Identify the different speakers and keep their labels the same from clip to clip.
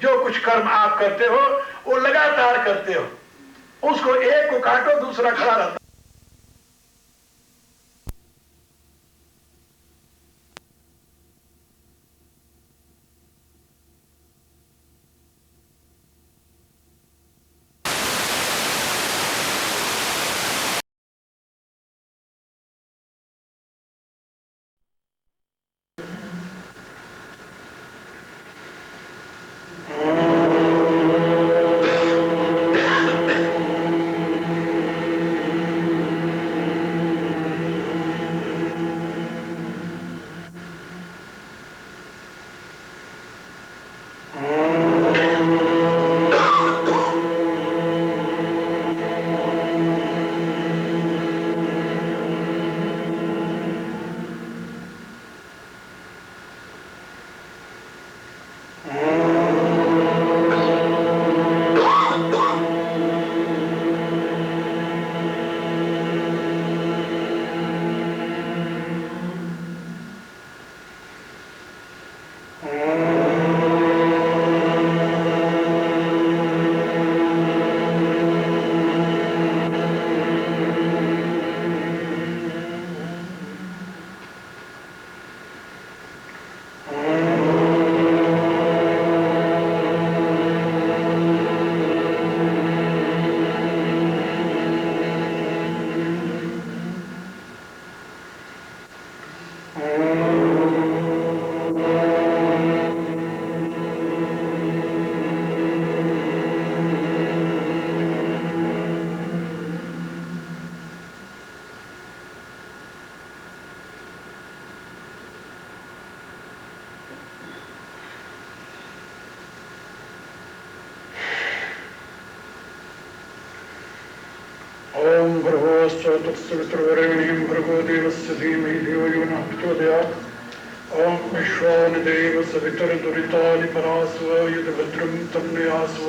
Speaker 1: जो कुछ कर्म आप करते हो वो लगातार करते हो, उसको एक को काटो दूसरा खड़ा रहता। ओम भर्गोऽस्तु तत्सवितुर्वरेण्यं भर्गो देवस्य धीमहि धियो यो नः प्रचोदयात्। ओम विश्वानिदेव सवितुर्दुरितानि परास्व यद्भद्रं तन्नयास्व।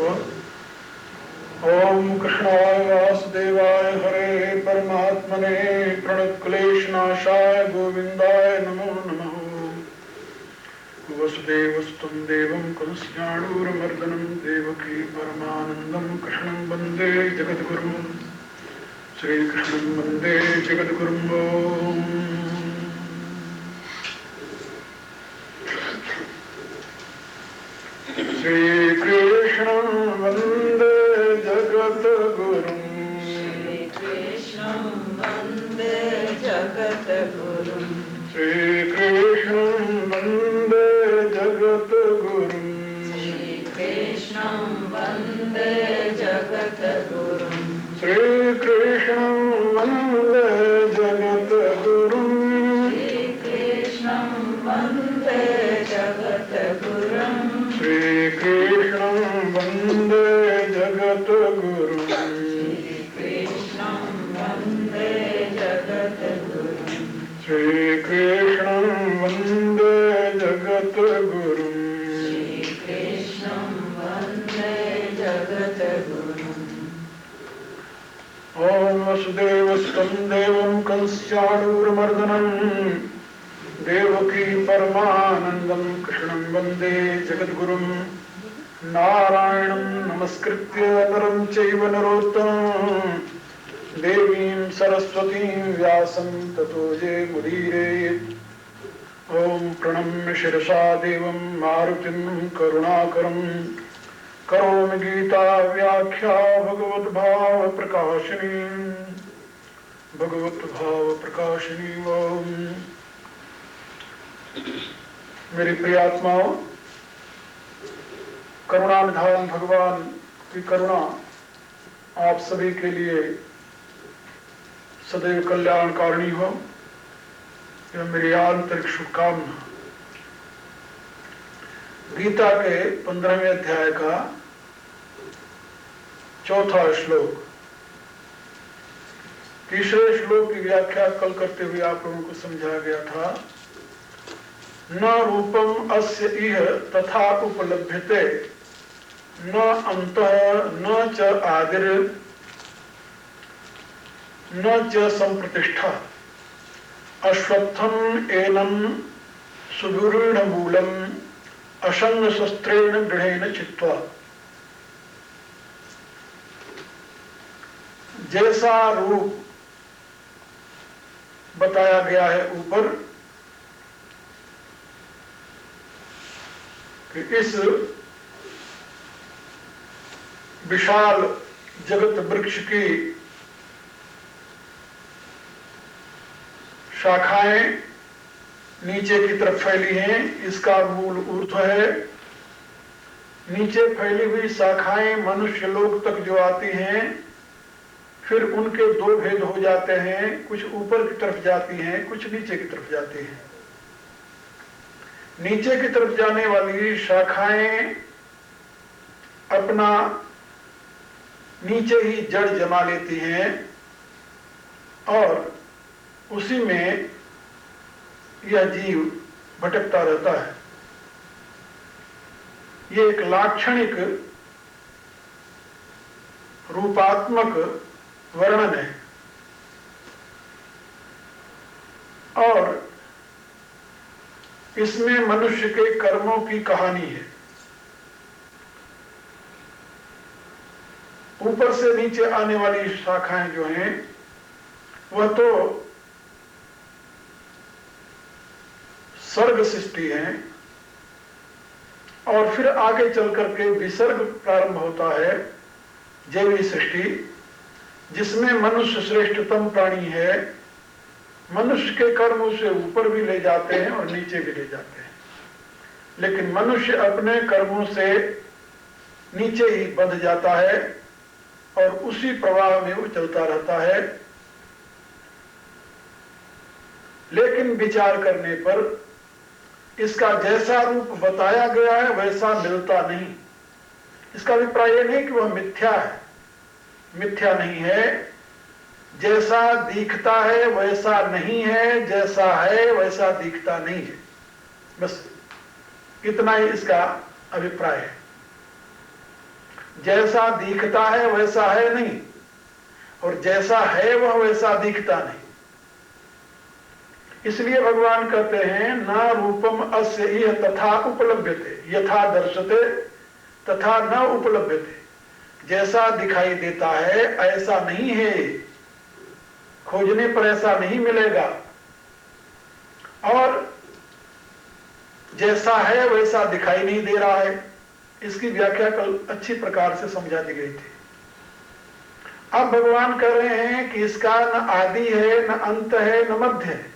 Speaker 1: ओम कृष्णाय वासुदेवाय हरे परमात्मने प्रणतक्लेशनाशाय गोविन्दाय नमो नमः। वसुदेवस्तं देवं कंसचाणूरमर्दनं देवकी परमानन्दं कृष्णं वन्दे जगद्गुरुं। श्रीकृष्णं वन्दे जगद्गुरुं। श्रीकृष्णं वन्दे जगद्गुरुं।
Speaker 2: श्रीकृष्णं वन्दे जगद्गुरुं।
Speaker 1: श्रीकृष्णं वन्दे जगद्गुरुं।
Speaker 2: श्रीकृष्णं वन्दे जगद्गुरुं।
Speaker 1: श्रीकृष्णं वन्दे जगद्गुरुं।
Speaker 2: श्रीकृष्णं वन्दे जगद्गुरुं।
Speaker 1: श्रीकृष्णं वन्दे जगद्गुरुं।
Speaker 2: श्रीकृष्णं वन्दे जगद्गुरुं।
Speaker 1: श्रीकृष्णं वन्दे जगद्गुरुं।
Speaker 2: श्रीकृष्णं वन्दे जगद्गुरुं।
Speaker 1: ॐ वसुदेवस्तं देवं कंसचाणूरमर्दनं देवकी परमानन्दं कृष्णं वन्दे जगद्गुरुं। नारायणं नमस्कृत्य नरं चैव नरोत्तमं देवीं सरस्वतीं व्यासं ततो जयमुदीरयेत्। ॐ प्रणम्य शिरसा देवं मारुतिं करुणाकरं करोमि गीता व्याख्या भगवद्भाव प्रकाशिनी। ओम। मेरी प्रियात्माओं, करुणानिधान भगवान की करुणा आप सभी के लिए सदैव कल्याणकारिणी हो, यह मेरी आंतरिक शुभकामना। गीता के 15वें अध्याय का 4था श्लोक। तीसरे श्लोक की व्याख्या कल करते हुए आप लोगों को समझाया गया था। न रूपम अस्य इह तथा उपलभ्यते न अंतः न च आदिर न च संप्रतिष्ठा अश्वत्थम एनं सुदूरीणमूलम असंग शस्त्रेण दृढ़ेन चित्वा, जैसा रूप बताया गया है ऊपर कि इस विशाल जगत वृक्ष की शाखाएं नीचे की तरफ फैली हैं, इसका मूल ऊर्ध्व है। नीचे फैली हुई शाखाएं मनुष्य लोक तक जो आती हैं, फिर उनके दो भेद हो जाते हैं, कुछ ऊपर की तरफ जाती हैं, कुछ नीचे की तरफ जाती हैं। नीचे की तरफ जाने वाली शाखाएं अपना नीचे ही जड़ जमा लेती हैं और उसी में यह जीव भटकता रहता है। ये एक लाक्षणिक रूपात्मक वर्णन है और इसमें मनुष्य के कर्मों की कहानी है। ऊपर से नीचे आने वाली शाखाएं जो हैं वह तो सर्ग सृष्टि है और फिर आगे चल करके विसर्ग प्रारंभ होता है, जैवी सृष्टि, जिसमें मनुष्य श्रेष्ठतम प्राणी है। मनुष्य के कर्म उसे ऊपर भी ले जाते हैं और नीचे भी ले जाते हैं, लेकिन मनुष्य अपने कर्मों से नीचे ही बंध जाता है और उसी प्रवाह में वो चलता रहता है। लेकिन विचार करने पर इसका जैसा रूप बताया गया है वैसा मिलता नहीं। इसका अभिप्राय यह नहीं कि वह मिथ्या है, मिथ्या नहीं है। जैसा दिखता है वैसा नहीं है, जैसा है वैसा दिखता नहीं है, बस इतना ही इसका अभिप्राय है। जैसा दिखता है वैसा है नहीं और जैसा है वह वैसा दिखता नहीं। इसलिए भगवान कहते हैं ना रूपम अस्य इह तथा उपलभ्यते यथा दर्शते तथा न उपलभ्यते। जैसा दिखाई देता है ऐसा नहीं है, खोजने पर ऐसा नहीं मिलेगा, और जैसा है वैसा दिखाई नहीं दे रहा है। इसकी व्याख्या कल अच्छी प्रकार से समझा दी गई थी। अब भगवान कह रहे हैं कि इसका न आदि है, न अंत है, न मध्य है,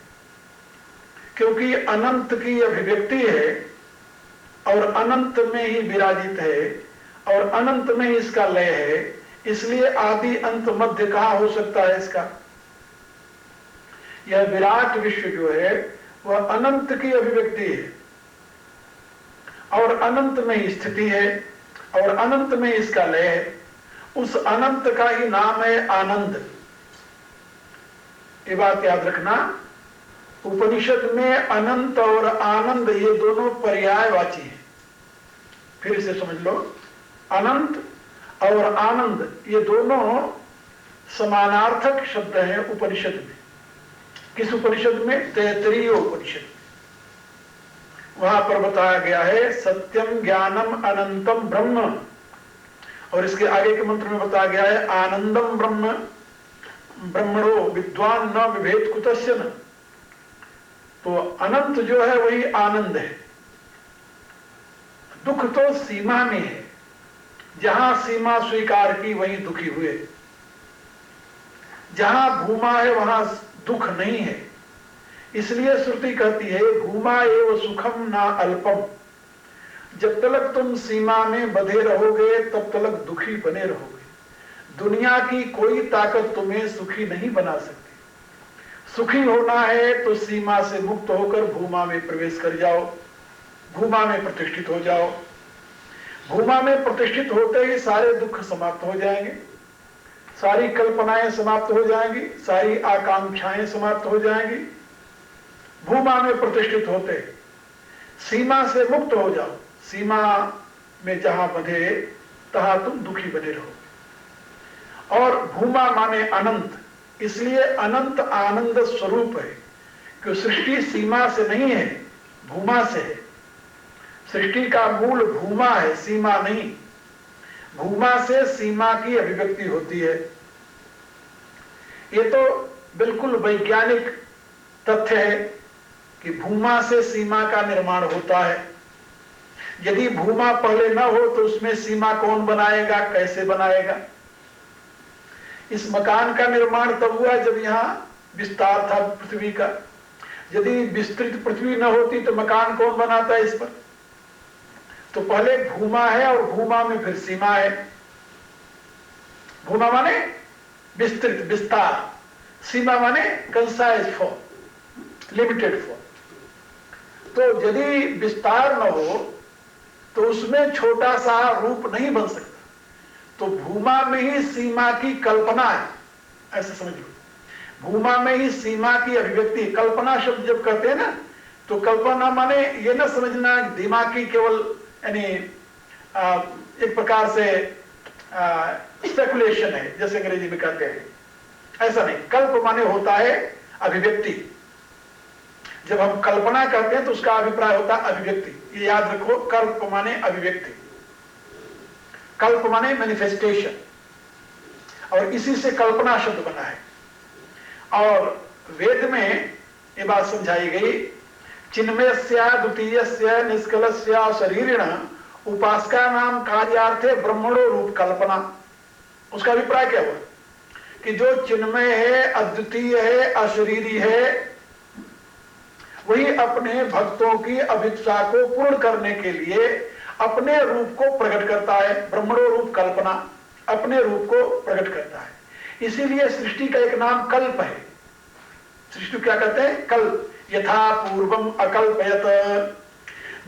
Speaker 1: क्योंकि अनंत की अभिव्यक्ति है और अनंत में ही विराजित है और अनंत में ही इसका लय है। इसलिए आदि अंत मध्य कहां हो सकता है इसका? यह विराट विश्व जो है वह अनंत की अभिव्यक्ति है और अनंत में ही स्थिति है और अनंत में इसका लय है। उस अनंत का ही नाम है आनंद। ये बात याद रखना, उपनिषद में अनंत और आनंद ये दोनों पर्यायवाची हैं। फिर से समझ लो, अनंत और आनंद ये दोनों समानार्थक शब्द हैं उपनिषद में। किस उपनिषद में? तैत्तिरीय उपनिषद में। वहां पर बताया गया है सत्यम ज्ञानम अनंतम ब्रह्म, और इसके आगे के मंत्र में बताया गया है आनंदम ब्रह्म ब्रह्मणो विद्वान न विभेद कुतस्य न। तो अनंत जो है वही आनंद है। दुख तो सीमा में है, जहां सीमा स्वीकार की वहीं दुखी हुए। जहां भूमा है वहां दुख नहीं है। इसलिए श्रुति कहती है भूमा एव सुखम ना अल्पम। जब तक तुम सीमा में बंधे रहोगे तब तक दुखी बने रहोगे। दुनिया की कोई ताकत तुम्हें सुखी नहीं बना सकती। सुखी होना है तो सीमा से मुक्त होकर भूमा में प्रवेश कर जाओ, भूमा में प्रतिष्ठित हो जाओ। भूमा में प्रतिष्ठित होते ही सारे दुख समाप्त हो जाएंगे, सारी कल्पनाएं समाप्त हो जाएंगी, सारी आकांक्षाएं समाप्त हो जाएंगी। भूमा में प्रतिष्ठित होते सीमा से मुक्त हो जाओ। सीमा में जहां बंधे तहां तुम दुखी बने रहो। और भूमा माने अनंत, इसलिए अनंत आनंद स्वरूप है कि सृष्टि सीमा से नहीं है, भूमा से है। सृष्टि का मूल भूमा है, सीमा नहीं। भूमा से सीमा की अभिव्यक्ति होती है। ये तो बिल्कुल वैज्ञानिक तथ्य है कि भूमा से सीमा का निर्माण होता है। यदि भूमा पहले न हो तो उसमें सीमा कौन बनाएगा, कैसे बनाएगा? इस मकान का निर्माण तब हुआ जब यहां विस्तार था पृथ्वी का। यदि विस्तृत पृथ्वी न होती तो मकान कौन बनाता है इस पर? तो पहले भूमा है और भूमा में फिर सीमा है। भूमा माने विस्तृत, विस्तार, सीमा माने कंसाइज फॉर्म, लिमिटेड फॉर्म। तो यदि विस्तार न हो तो उसमें छोटा सा रूप नहीं बन सकता। तो भूमा में ही सीमा की कल्पना है, ऐसे समझ लो। भूमा में ही सीमा की अभिव्यक्ति। कल्पना शब्द जब कहते हैं ना, तो कल्पना माने ये ना समझना दिमाग की केवल यानी एक प्रकार से स्पेकुलेशन है, जैसे अंग्रेजी में कहते हैं, ऐसा नहीं। कल्प माने होता है अभिव्यक्ति। जब हम कल्पना करते हैं तो उसका अभिप्राय होता है अभिव्यक्ति। ये याद रखो, कल्प माने अभिव्यक्ति, कल्प माने मैनिफेस्टेशन, और इसी से कल्पना शब्द बना है। और वेद में ये बात समझाई गई, चिन्मयस्या द्वितीयस्य निष्कलस्या शरीरिण उपासका नाम कार्यार्थे ब्रह्मणो रूप कल्पना। उसका अभिप्राय क्या हुआ कि जो चिन्मय है, अद्वितीय है, अशरीरी है, वही अपने भक्तों की अभिप्सा को पूर्ण करने के लिए अपने रूप को प्रकट करता है। ब्रह्मणो रूप कल्पना, अपने रूप को प्रकट करता है। इसीलिए सृष्टि का एक नाम कल्प है। सृष्टि क्या कहते हैं? कल्प। यथा पूर्वम अकल्पयत,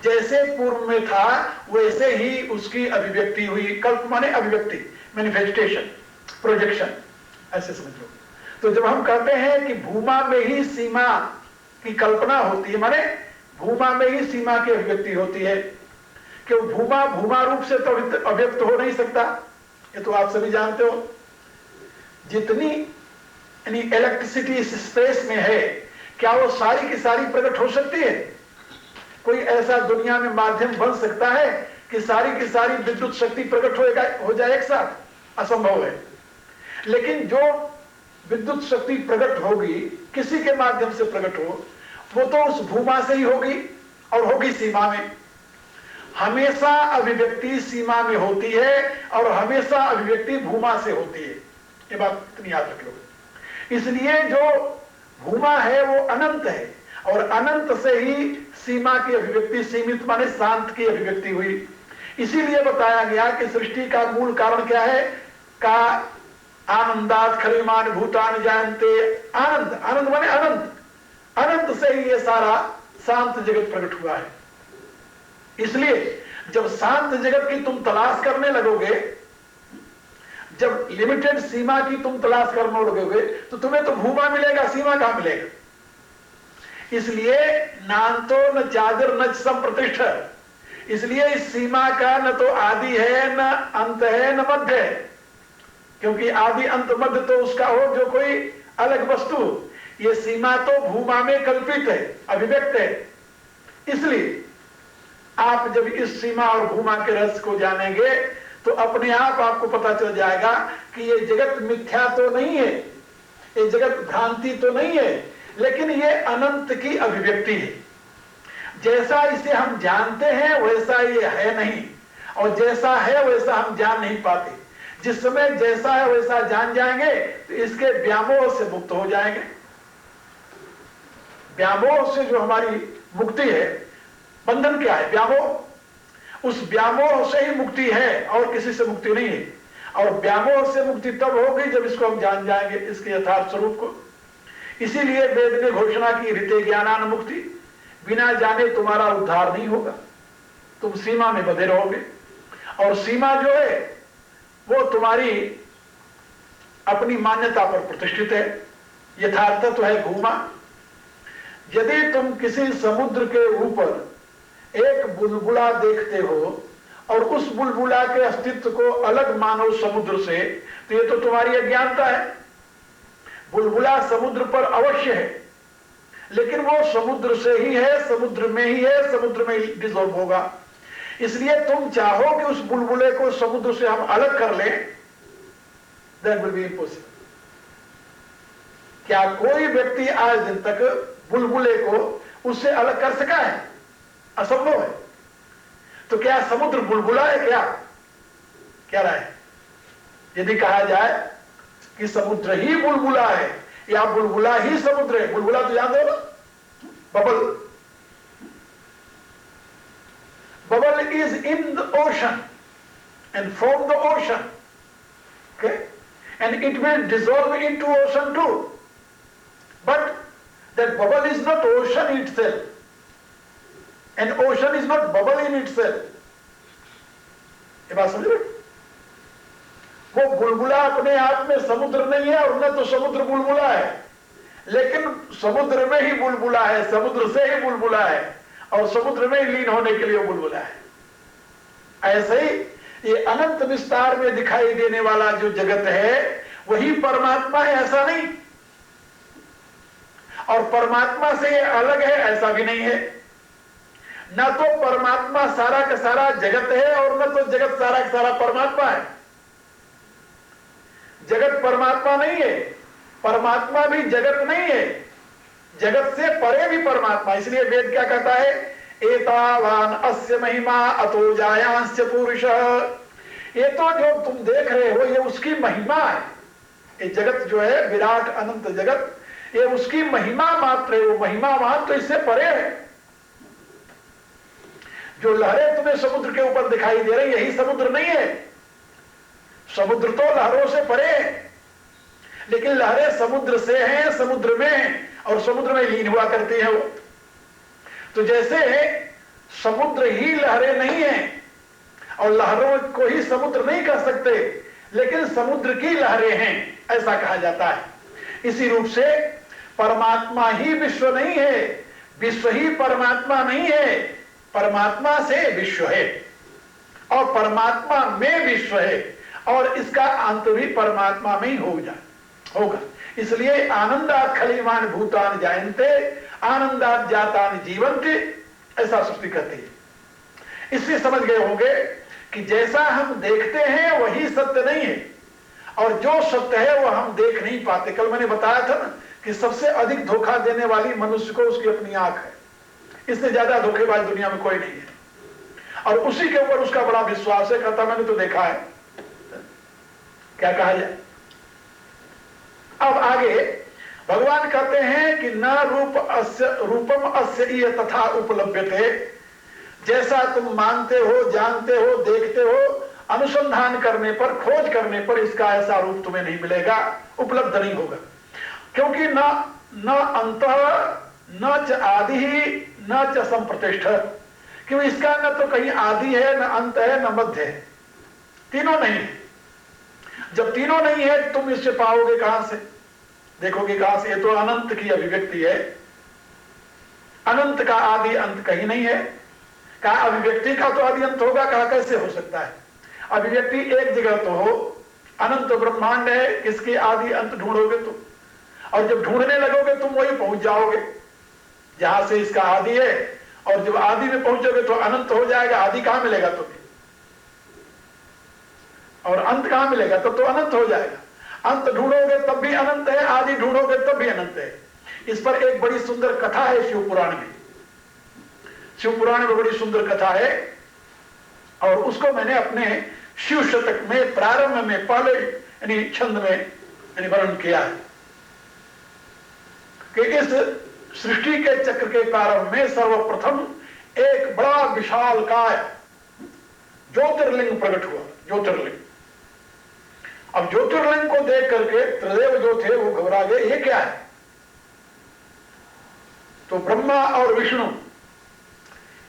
Speaker 1: जैसे पूर्व में था वैसे ही उसकी अभिव्यक्ति हुई। कल्प माने अभिव्यक्ति, मैनिफेस्टेशन, प्रोजेक्शन, ऐसे समझ लो। तो जब हम कहते हैं कि भूमा में ही सीमा की कल्पना होती है, माने भूमा में ही सीमा की अभिव्यक्ति होती है। क्यों? भूमा भूमा रूप से तो अभिव्यक्त हो नहीं सकता, ये तो आप सभी जानते हो। जितनी यानी इलेक्ट्रिसिटी इस स्पेस में है, क्या वो सारी की सारी प्रकट हो सकती है? कोई ऐसा दुनिया में माध्यम बन सकता है कि सारी की सारी विद्युत शक्ति प्रकट हो जाए एक साथ? असंभव है। लेकिन जो विद्युत शक्ति प्रकट होगी, किसी के माध्यम से प्रकट हो, वो तो उस भूमा से ही होगी, और होगी सीमा में। हमेशा अभिव्यक्ति सीमा में होती है और हमेशा अभिव्यक्ति भूमा से होती है। ये बात इतनी याद रख लो। इसलिए जो भूमा है वो अनंत है, और अनंत से ही सीमा की अभिव्यक्ति, सीमित माने शांत की अभिव्यक्ति हुई। इसीलिए बताया गया कि सृष्टि का मूल कारण क्या है? का आनंदात खलविमान भूतान जायन्ते। आनंद, आनंद माने अनंत, अनंत से ही ये सारा शांत जगत प्रकट हुआ है। इसलिए जब शांत जगत की तुम तलाश करने लगोगे, जब लिमिटेड सीमा की तुम तलाश करने लगोगे, तो तुम्हें तो भूमा मिलेगा, सीमा कहां मिलेगा? इसलिए नान्तो न चादर न संप्रतिष्ठ। इसलिए इस सीमा का न तो आदि है, न अंत है, न मध्य है। क्योंकि आदि अंत मध्य तो उसका हो जो कोई अलग वस्तु। ये सीमा तो भूमा में कल्पित है, अभिव्यक्त है। इसलिए आप जब इस सीमा और भूमा के रहस्य को जानेंगे तो अपने आप आपको पता चल जाएगा कि ये जगत मिथ्या तो नहीं है, ये जगत भ्रांति तो नहीं है, लेकिन ये अनंत की अभिव्यक्ति है। जैसा इसे हम जानते हैं वैसा ये है नहीं, और जैसा है वैसा हम जान नहीं पाते। जिस समय जैसा है वैसा जान जाएंगे तो इसके व्यामोह से मुक्त हो जाएंगे। व्यामोह से जो हमारी मुक्ति है, बंधन क्या है? व्यामोह। उस व्यामोह से ही मुक्ति है, और किसी से मुक्ति नहीं है। और व्यामोह से मुक्ति तब होगी जब इसको हम जान जाएंगे, इसके यथार्थ स्वरूप को। इसीलिए वेद ने घोषणा की, ऋते ज्ञानान मुक्ति, बिना जाने तुम्हारा उद्धार नहीं होगा, तुम सीमा में बंधे रहोगे। और सीमा जो है वो तुम्हारी अपनी मान्यता पर प्रतिष्ठित है। यथार्थ तो है भूमा। यदि तुम किसी समुद्र के ऊपर एक बुलबुला देखते हो और उस बुलबुला के अस्तित्व को अलग मानो समुद्र से, तो ये तो तुम्हारी अज्ञानता है। बुलबुला समुद्र पर अवश्य है, लेकिन वो समुद्र से ही है, समुद्र में ही है, समुद्र में ही डिसॉल्व होगा। इसलिए तुम चाहो कि उस बुलबुले को समुद्र से हम अलग कर लें, दैट विल बी इम्पॉसिबल। क्या कोई व्यक्ति आज दिन तक बुलबुले को उससे अलग कर सका है? असंभव है। तो क्या समुद्र बुलबुला है? क्या राय है? यदि कहा जाए कि समुद्र ही बुलबुला है या बुलबुला ही समुद्र है, बुलबुला तो याद हो ना, bubble is in the ocean and from the ocean, okay, and it will dissolve into ocean too, but that bubble is not ocean itself and ocean is not bubble in itself। ये बात समझ रहे? वो बुलबुला अपने आप में समुद्र नहीं है और न तो समुद्र बुलबुला है, लेकिन समुद्र में ही बुलबुला है, समुद्र से ही बुलबुला है और समुद्र में ही लीन होने के लिए बुलबुला है। ऐसे ही ये अनंत विस्तार में दिखाई देने वाला जो जगत है वही परमात्मा है, ऐसा नहीं। और परमात्मा से ये अलग है, ऐसा भी नहीं है। न तो परमात्मा सारा का सारा जगत है और न तो जगत सारा का सारा परमात्मा है। जगत परमात्मा नहीं है, परमात्मा भी जगत नहीं है, जगत से परे भी परमात्मा। इसलिए वेद क्या कहता है? एतावान अस्य महिमा अतो जायांस्य पुरुष। ये तो जो तुम देख रहे हो ये उसकी महिमा है। ये जगत जो है विराट अनंत जगत, ये उसकी महिमा मात्र है। वो महिमा मात्र तो इससे परे है। जो लहरें तुम्हें समुद्र के ऊपर दिखाई दे रही यही समुद्र नहीं है। समुद्र तो लहरों से परे है, लेकिन लहरें समुद्र से हैं, समुद्र में और समुद्र में लीन हुआ करती हैं वो। तो जैसे समुद्र ही लहरें नहीं है और लहरों को ही समुद्र नहीं कह सकते, लेकिन समुद्र की लहरें हैं, ऐसा कहा जाता है। इसी रूप से परमात्मा ही विश्व नहीं है, विश्व ही परमात्मा नहीं है, परमात्मा से विश्व है और परमात्मा में विश्व है और इसका अंत भी परमात्मा में ही होगा। इसलिए आनंदात खलीमान भूतान जायन्ते आनंदात जातान जीवन्ते, ऐसा सृष्टि कहती है। इससे समझ गए होंगे कि जैसा हम देखते हैं वही सत्य नहीं है और जो सत्य है वो हम देख नहीं पाते। कल मैंने बताया था ना कि सबसे अधिक धोखा देने वाली मनुष्य को उसकी अपनी आंख है। इससे ज्यादा धोखेबाज दुनिया में कोई नहीं है और उसी के ऊपर उसका बड़ा विश्वास है। कहता मैंने तो देखा है, क्या कहा जाए। अब आगे भगवान कहते हैं कि न रूपम अस्य इह तथा उपलभ्यते। जैसा तुम मानते हो, जानते हो, देखते हो, अनुसंधान करने पर, खोज करने पर इसका ऐसा रूप तुम्हें नहीं मिलेगा, उपलब्ध नहीं होगा। क्योंकि न अंतः न च आदि न च संप्रतिष्ठ। क्यों? इसका न तो कहीं आदि है, न अंत है, न मध्य है, तीनों नहीं है। जब तीनों नहीं है तुम इससे पाओगे कहां से, देखोगे कहां से? ये तो अनंत की अभिव्यक्ति है। अनंत का आदि अंत कहीं नहीं है। कहा अभिव्यक्ति का तो आदि अंत होगा, कहा कैसे हो सकता है? अभिव्यक्ति एक जगह तो हो, अनंत ब्रह्मांड है, किसके आदि अंत ढूंढोगे तुम? और जब ढूंढने लगोगे तुम वही पहुंच जाओगे जहां से इसका आदि है, और जब आदि में पहुंचोगे तो अनंत हो जाएगा। आदि कहां मिलेगा तुम्हें और अंत कहां मिलेगा? तब तो अनंत हो जाएगा। अंत ढूंढोगे तब भी अनंत है, आदि ढूंढोगे तब भी अनंत है। इस पर एक बड़ी सुंदर कथा है शिव पुराण में। शिव पुराण में बड़ी सुंदर कथा है और उसको मैंने अपने शिव शतक में प्रारंभ में पहले यानी छंद में वर्णन किया है कि इस सृष्टि के चक्र के प्रारंभ में सर्वप्रथम एक बड़ा विशालकाय ज्योतिर्लिंग प्रकट हुआ। ज्योतिर्लिंग, अब ज्योतिर्लिंग को देख करके त्रिदेव जो थे वो घबरा गए, ये क्या है? तो ब्रह्मा और विष्णु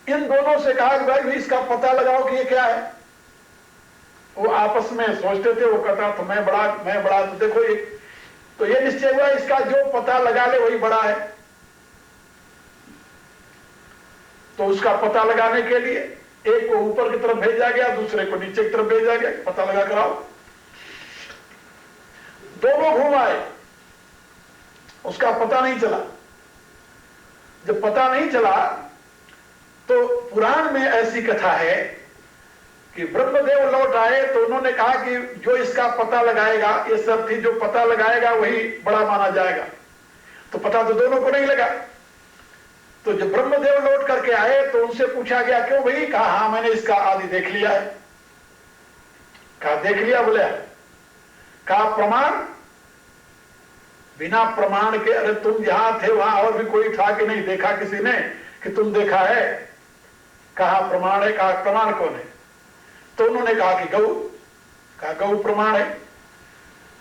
Speaker 1: इन दोनों से कहा कि भाई इसका पता लगाओ कि ये क्या है। वो आपस में सोचते थे, वो कहता तो मैं बड़ा तो देखो ये, तो ये निश्चय हुआ इसका जो पता लगा ले वही बड़ा है। तो उसका पता लगाने के लिए एक को ऊपर की तरफ भेजा गया, दूसरे को नीचे की तरफ भेजा गया, पता लगा कर आओ। दोनों घूम आए, उसका पता नहीं चला। जब पता नहीं चला तो पुराण में ऐसी कथा है कि ब्रह्मदेव लौट आए तो उन्होंने कहा कि जो इसका पता लगाएगा, ये सब थी, जो पता लगाएगा वही बड़ा माना जाएगा। तो पता तो दोनों को नहीं लगा। तो जब ब्रह्मदेव लौट करके आए तो उनसे पूछा गया, क्यों भाई? कहा हाँ, मैंने इसका आदि देख लिया है। कहा देख लिया? बोले कहा प्रमाण? बिना प्रमाण के? अरे तुम जहां थे वहां और भी कोई था कि नहीं? देखा किसी ने कि तुम देखा है? कहा प्रमाण है। कहा प्रमाण कौन है? तो उन्होंने कहा कि गऊ। कहा गऊ प्रमाण है।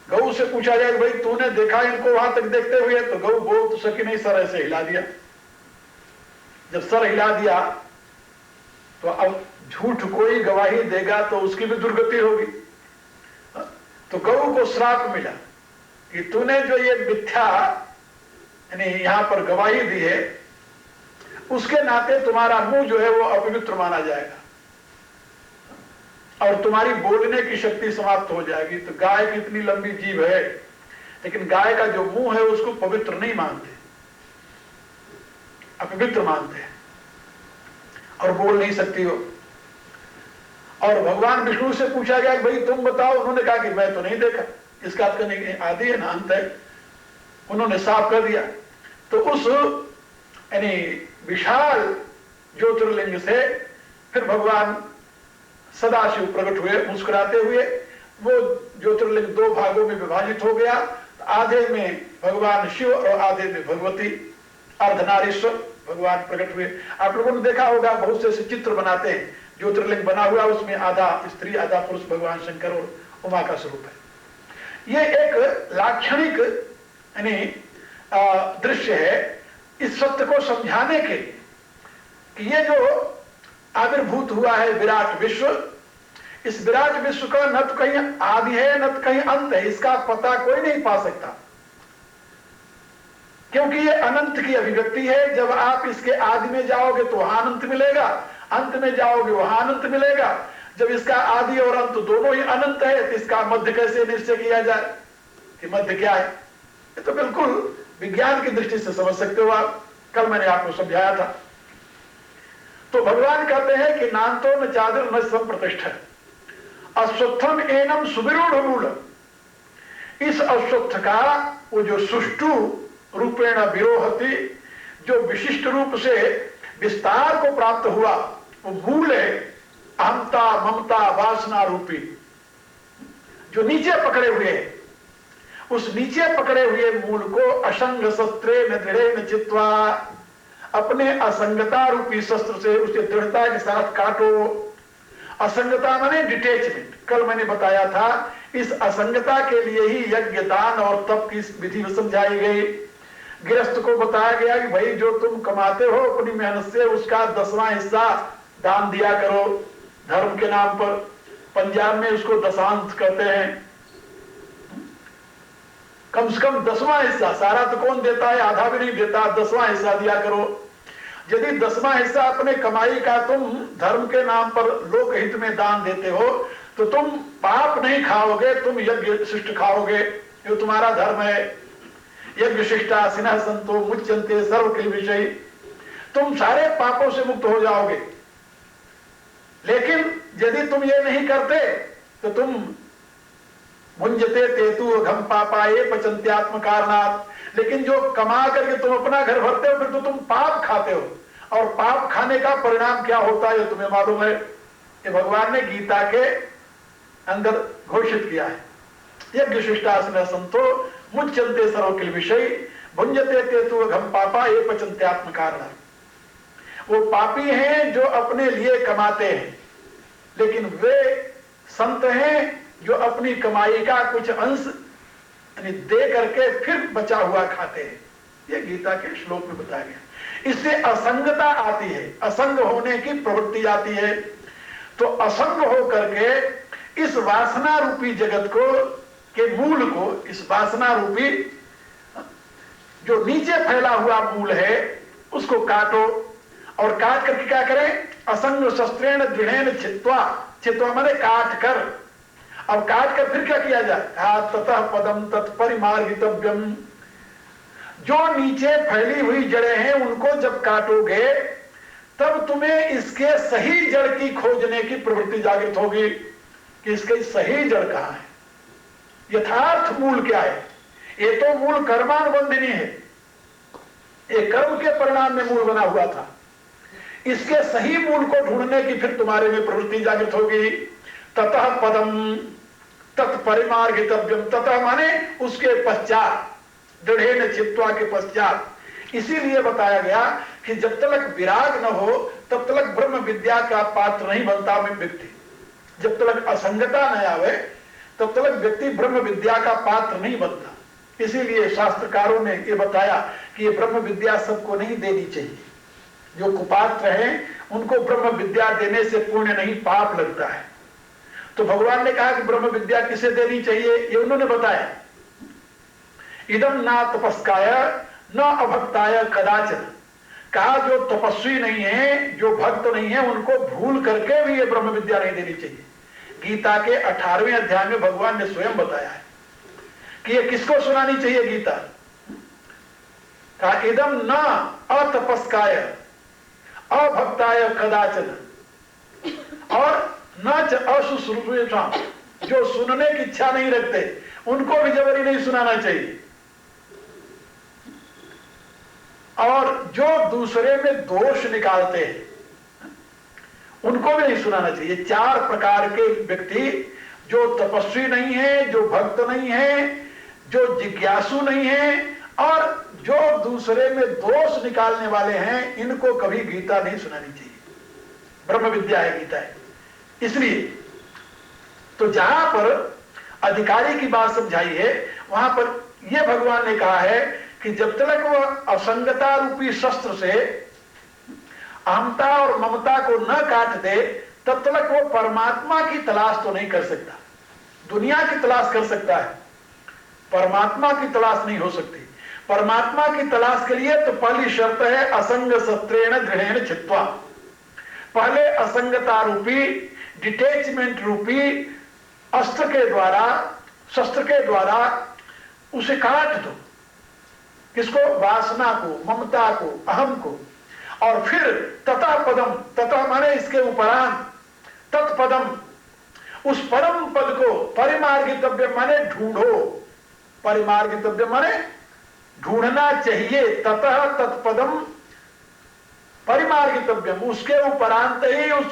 Speaker 1: गऊ से पूछा जाए कि भाई तूने देखा इनको वहां तक देखते हुए? तो गऊ बोल तो सकी नहीं, सर ऐसे हिला दिया। जब सर हिला दिया तो अब झूठ कोई गवाही देगा तो उसकी भी दुर्गति होगी। तो गऊ को श्राप मिला कि तूने जो ये मिथ्या यानी यहां पर गवाही दी है, उसके नाते तुम्हारा मुंह जो है वो अपवित्र माना जाएगा और तुम्हारी बोलने की शक्ति समाप्त हो जाएगी। तो गाय की इतनी लंबी जीभ है, लेकिन गाय का जो मुंह है उसको पवित्र नहीं मानते, अपवित्र मानते हैं और बोल नहीं सकती हो। और भगवान विष्णु से पूछा गया कि भाई तुम बताओ। उन्होंने कहा कि मैं तो नहीं देखा, इसका आपका नहीं आदि है ना अंत है। उन्होंने साफ कर दिया। तो उस यानी विशाल ज्योतिर्लिंग से फिर भगवान सदाशिव प्रकट हुए मुस्कुराते हुए। वो ज्योतिर्लिंग दो भागों में विभाजित हो गया। आधे में भगवान शिव और आधे में भगवती अर्धनारीश्वर भगवान प्रकट हुए। आप लोगों ने देखा होगा बहुत से चित्र बनाते हैं, ज्योतिर्लिंग बना हुआ, उसमें आधा स्त्री आधा पुरुष भगवान शंकर और उमा का स्वरूप है। ये एक लाक्षणिक यानी दृश्य है इस सत्य को समझाने के कि ये जो आविर्भूत हुआ है विराट विश्व, इस विराट विश्व का न तो कहीं आदि है न तो कहीं अंत है। इसका पता कोई नहीं पा सकता, क्योंकि ये अनंत की अभिव्यक्ति है। जब आप इसके आदि में जाओगे तो वहां अनंत मिलेगा, अंत में जाओगे वहां अनंत मिलेगा। जब इसका आदि और अंत दोनों ही अनंत है तो इसका मध्य कैसे निश्चय किया जाए कि मध्य क्या है? ये तो बिल्कुल विज्ञान की दृष्टि से समझ सकते हो आप। कल मैंने आपको समझाया था। तो भगवान कहते हैं कि नान्तो न चादिर न संप्रतिष्ठ अश्वत्थम एनम सुविरूढ़ मूल। इस अश्वत्थ का वो जो सुष्टु रूपेण विरोहति, जो विशिष्ट रूप से विस्तार को प्राप्त हुआ, वो मूल है अहंता ममता वासना रूपी, जो नीचे पकड़े हुए है। उस नीचे पकड़े हुए मूल को असंग शस्त्रे न दृढ़े न चित्वा, अपने असंगता रूपी शस्त्र से उसे दृढ़ता के साथ काटो। असंगता माने डिटेचमेंट। कल मैंने बताया था इस असंगता के लिए ही यज्ञ दान और तप की विधि समझाई गई। गृहस्थ को बताया गया कि भाई जो तुम कमाते हो अपनी मेहनत से उसका 10वां हिस्सा दान दिया करो धर्म के नाम पर। पंजाब में उसको दशांश कहते हैं। कम से कम 10वां हिस्सा, सारा तो कौन देता है, आधा भी नहीं देता, 10वां हिस्सा दिया करो। यदि 10वां हिस्सा अपने कमाई का तुम धर्म के नाम पर लोकहित में दान देते हो तो तुम पाप नहीं खाओगे, तुम यज्ञ शिष्ट खाओगे, जो तुम्हारा धर्म है। यज्ञ शिष्टा सिन्हा संतो मुच्यन्ते सर्व किल विषय, तुम सारे पापों से मुक्त हो जाओगे। लेकिन यदि तुम ये नहीं करते तो तुम भुंजते तेतु घम पापाये पचन्त्यात्म कारणात्। लेकिन जो कमा करके तुम अपना घर भरते हो फिर तो तुम पाप खाते हो, और पाप खाने का परिणाम क्या होता है तुम्हें मालूम है। ये भगवान ने गीता के अंदर घोषित किया है। यज्ञ शिष्टासन संतो मुच्यन्ते सर्व किल विषय भुंजते तेतु घम पापाये पचन्त्यात्म कारणात्। वो पापी हैं जो अपने लिए कमाते हैं, लेकिन वे संत हैं जो अपनी कमाई का कुछ अंश यानी दे करके फिर बचा हुआ खाते हैं। ये गीता के श्लोक में बताया गया। इससे असंगता आती है, असंग होने की प्रवृत्ति आती है। तो असंग हो करके इस वासना रूपी जगत को के मूल को, इस वासना रूपी जो नीचे फैला हुआ मूल है उसको काटो। और काट करके क्या करें? असंग शस्त्रेण दृढ़ेन छित्वा, छित्वा माने काट कर। अब काट कर फिर क्या किया जाए? ततः पदम तत्परिमार्गितव्यम। जो नीचे फैली हुई जड़ें हैं उनको जब काटोगे तब तुम्हें इसके सही जड़ की खोजने की प्रवृत्ति जागृत होगी कि इसके सही जड़ कहां है, यथार्थ मूल क्या है। ये तो मूल कर्मानुबंधिनी है, ये कर्म के परिणाम में मूल बना हुआ था। इसके सही मूल को ढूंढने की फिर तुम्हारे में प्रवृत्ति जागृत होगी। ततः पदम तत्परिमार्गितव्यम, ततः माने उसके पश्चात, दृढ़ेन चित्वा के पश्चात। इसीलिए बताया गया कि जब तक विराग न हो तब तक ब्रह्म विद्या का पात्र नहीं बनता व्यक्ति। जब तक असंगता न आवे तब तक व्यक्ति ब्रह्म विद्या का पात्र नहीं बनता। इसीलिए शास्त्रकारों ने ये बताया कि ये ब्रह्म विद्या सबको नहीं देनी चाहिए। जो कुपात्र हैं उनको ब्रह्म विद्या देने से पुण्य नहीं पाप लगता है। तो भगवान ने कहा कि ब्रह्म विद्या किसे देनी चाहिए, ये उन्होंने बताया। इदम ना तपस्काय न अभक्ताय कदाचन, कहा जो तपस्वी नहीं है, जो भक्त नहीं है, उनको भूल करके भी ये ब्रह्म विद्या नहीं देनी चाहिए। गीता के 18वें अध्याय में भगवान ने स्वयं बताया है कि ये किसको सुनानी चाहिए गीता। कहा इदम न अतपस्काय अभक्ताय कदाचन और न च अशुश्रूषाम, जो सुनने की इच्छा नहीं रखते उनको भी जबरी नहीं सुनाना चाहिए। और जो दूसरे में दोष निकालते हैं उनको भी नहीं सुनाना चाहिए। 4 प्रकार के व्यक्ति, जो तपस्वी नहीं है, जो भक्त नहीं है, जो जिज्ञासु नहीं है और जो दूसरे में दोष निकालने वाले हैं, इनको कभी गीता नहीं सुनानी चाहिए। ब्रह्म विद्या है गीता है। इसलिए तो जहां पर अधिकारी की बात समझाई है वहां पर यह भगवान ने कहा है कि जब तक वह असंगता रूपी शस्त्र से अहमता और ममता को न काट दे तब तक वो परमात्मा की तलाश तो नहीं कर सकता। दुनिया की तलाश कर सकता है, परमात्मा की तलाश नहीं हो सकती। परमात्मा की तलाश के लिए तो पहली शर्त है असंग शस्त्रेण दृढ़ेन चित्वा। पहले असंगता रूपी, डिटैचमेंट रूपी अस्त्र के द्वारा, शस्त्र के द्वारा उसे काट दो। किसको? वासना को, ममता को, अहम को। और फिर तथा पदम, तथा माने इसके उपरांत, तत्पदम, उस परम पद को, परिमार्गितव्य माने ढूंढो। परिमार्गितव्य माने ढूंढना चाहिए। ततः तत्पदम परिमार्गितव्यम, उसके उपरांत ही उस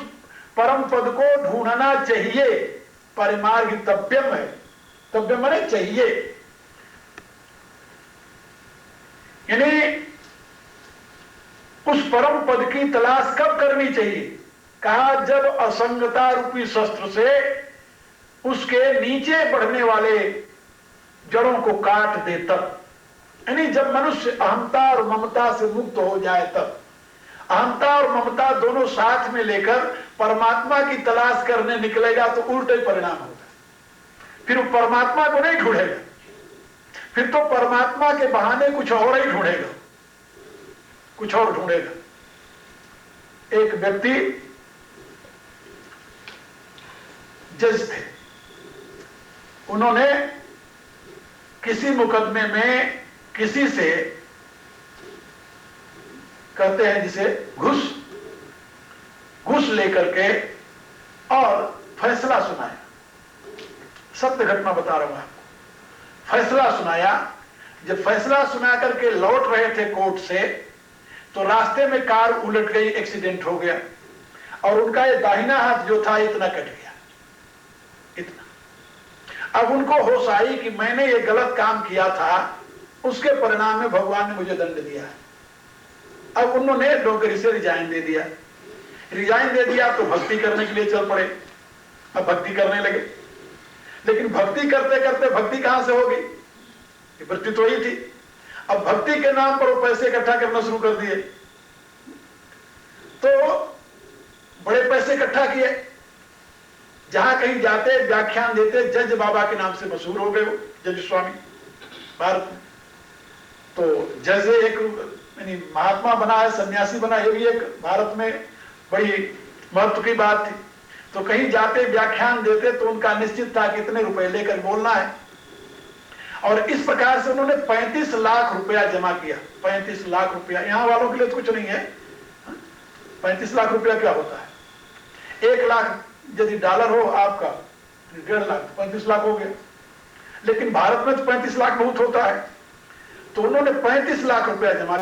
Speaker 1: परम पद को ढूंढना चाहिए। परिमार्गितव्यम है, तव्य माने चाहिए। यानी उस परम पद की तलाश कब करनी चाहिए? कहा जब असंगता रूपी शस्त्र से उसके नीचे बढ़ने वाले जड़ों को काट दे तब। यानी जब मनुष्य अहंता और ममता से मुक्त हो जाए तब। अहंता और ममता दोनों साथ में लेकर परमात्मा की तलाश करने निकलेगा तो उल्टे परिणाम होगा। फिर वो परमात्मा को नहीं ढूंढेगा, फिर तो परमात्मा के बहाने कुछ और ही ढूंढेगा, कुछ और ढूंढेगा। एक व्यक्ति जज थे, उन्होंने किसी मुकदमे में किसी से, कहते हैं जिसे घूस लेकर के और फैसला सुनाया। सत्य घटना बता रहा हूं आपको। फैसला सुनाया। जब फैसला सुना करके लौट रहे थे कोर्ट से तो रास्ते में कार उलट गई, एक्सीडेंट हो गया और उनका ये दाहिना हाथ जो था इतना कट गया, इतना। अब उनको होश आई कि मैंने ये गलत काम किया था, उसके परिणाम में भगवान ने मुझे दंड दिया है। अब उन्होंने नौकरी से रिजाइन दे दिया। रिजाइन दे दिया तो भक्ति करने के लिए चल पड़े। अब भक्ति करने लगे, लेकिन भक्ति करते करते भक्ति कहां से होगी? वृत्ति तो ही थी। अब भक्ति के नाम पर वो पैसे इकट्ठा करना शुरू कर दिए, तो बड़े पैसे इकट्ठा किए। जहां कहीं जाते व्याख्यान देते, जज बाबा के नाम से मशहूर हो गए वो, जज स्वामी भारत में। तो जज एक महात्मा बना है, सन्यासी बना, ये भी एक भारत में बड़ी महत्व की बात थी। तो कहीं जाते व्याख्यान देते तो उनका निश्चित था कि इतने रुपए लेकर बोलना है। और इस प्रकार से उन्होंने 35 लाख रुपया जमा किया। 35 लाख रुपया, यहां वालों के लिए तो कुछ नहीं है। 35 लाख रुपया क्या होता है? 1 लाख यदि डॉलर हो आपका, 1.5 लाख, 35 लाख हो गया। लेकिन भारत में तो 35 लाख बहुत होता है, तो उन्होंने 35 लाख रुपया जमा